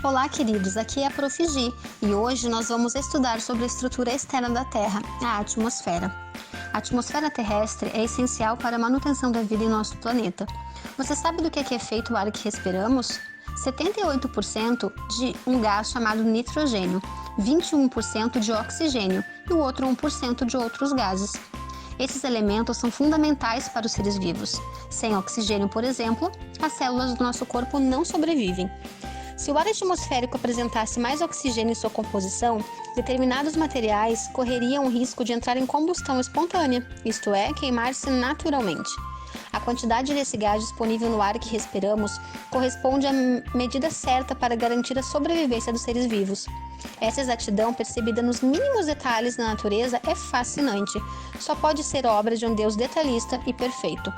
Olá, queridos, aqui é a Prof. Gi e hoje nós vamos estudar sobre a estrutura externa da Terra, a atmosfera. A atmosfera terrestre é essencial para a manutenção da vida em nosso planeta. Você sabe do que é feito o ar que respiramos? 78% de um gás chamado nitrogênio, 21% de oxigênio e o outro 1% de outros gases. Esses elementos são fundamentais para os seres vivos. Sem oxigênio, por exemplo, as células do nosso corpo não sobrevivem. Se o ar atmosférico apresentasse mais oxigênio em sua composição, determinados materiais correriam o risco de entrar em combustão espontânea, isto é, queimar-se naturalmente. A quantidade desse gás disponível no ar que respiramos corresponde à medida certa para garantir a sobrevivência dos seres vivos. Essa exatidão, percebida nos mínimos detalhes da natureza, é fascinante. Só pode ser obra de um Deus detalhista e perfeito.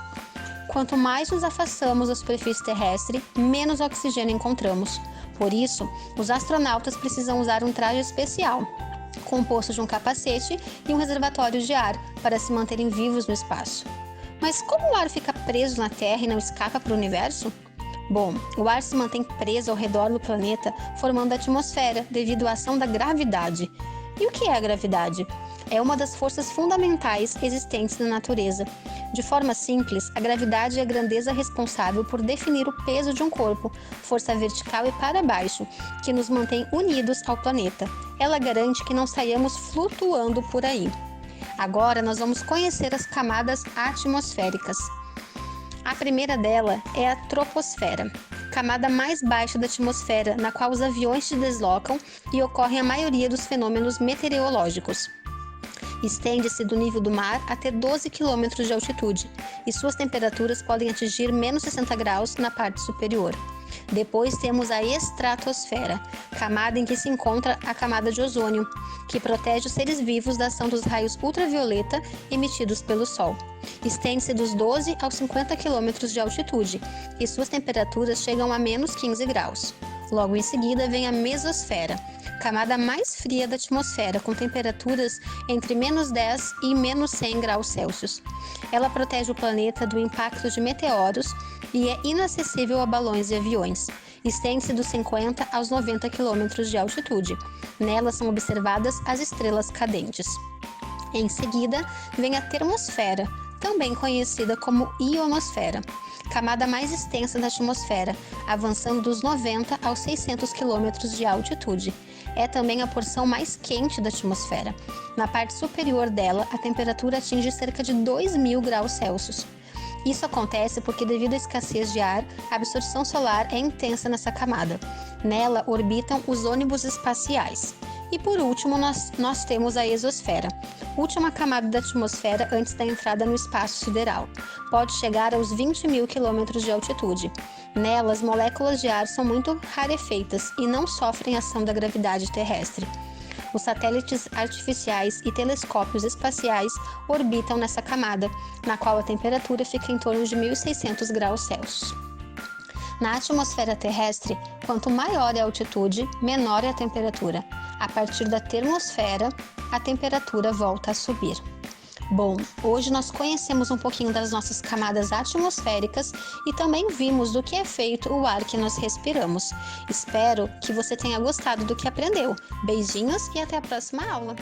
Quanto mais nos afastamos da superfície terrestre, menos oxigênio encontramos. Por isso, os astronautas precisam usar um traje especial, composto de um capacete e um reservatório de ar, para se manterem vivos no espaço. Mas como o ar fica preso na Terra e não escapa para o universo? Bom, o ar se mantém preso ao redor do planeta, formando a atmosfera devido à ação da gravidade. E o que é a gravidade? É uma das forças fundamentais existentes na natureza. De forma simples, a gravidade é a grandeza responsável por definir o peso de um corpo, força vertical e para baixo, que nos mantém unidos ao planeta. Ela garante que não saiamos flutuando por aí. Agora nós vamos conhecer as camadas atmosféricas. A primeira dela é a troposfera, camada mais baixa da atmosfera, na qual os aviões se deslocam e ocorrem a maioria dos fenômenos meteorológicos. Estende-se do nível do mar até 12 km de altitude e suas temperaturas podem atingir menos 60 graus na parte superior. Depois temos a estratosfera, camada em que se encontra a camada de ozônio, que protege os seres vivos da ação dos raios ultravioleta emitidos pelo Sol. Estende-se dos 12 aos 50 km de altitude e suas temperaturas chegam a menos 15 graus. Logo em seguida vem a mesosfera, camada mais fria da atmosfera, com temperaturas entre menos 10 e menos 100 graus Celsius. Ela protege o planeta do impacto de meteoros e é inacessível a balões e aviões. Estende-se dos 50 aos 90 km de altitude. Nela são observadas as estrelas cadentes. Em seguida, vem a termosfera, também conhecida como ionosfera, camada mais extensa da atmosfera, avançando dos 90 aos 600 km de altitude. É também a porção mais quente da atmosfera. Na parte superior dela, a temperatura atinge cerca de 2.000 graus Celsius. Isso acontece porque, devido à escassez de ar, a absorção solar é intensa nessa camada. Nela orbitam os ônibus espaciais. E por último, nós temos a exosfera, última camada da atmosfera antes da entrada no espaço sideral. Pode chegar aos 20.000 km de altitude. Nela, as moléculas de ar são muito rarefeitas e não sofrem ação da gravidade terrestre. Os satélites artificiais e telescópios espaciais orbitam nessa camada, na qual a temperatura fica em torno de 1.600 graus Celsius. Na atmosfera terrestre, quanto maior é a altitude, menor é a temperatura. A partir da termosfera, a temperatura volta a subir. Bom, hoje nós conhecemos um pouquinho das nossas camadas atmosféricas e também vimos do que é feito o ar que nós respiramos. Espero que você tenha gostado do que aprendeu. Beijinhos e até a próxima aula!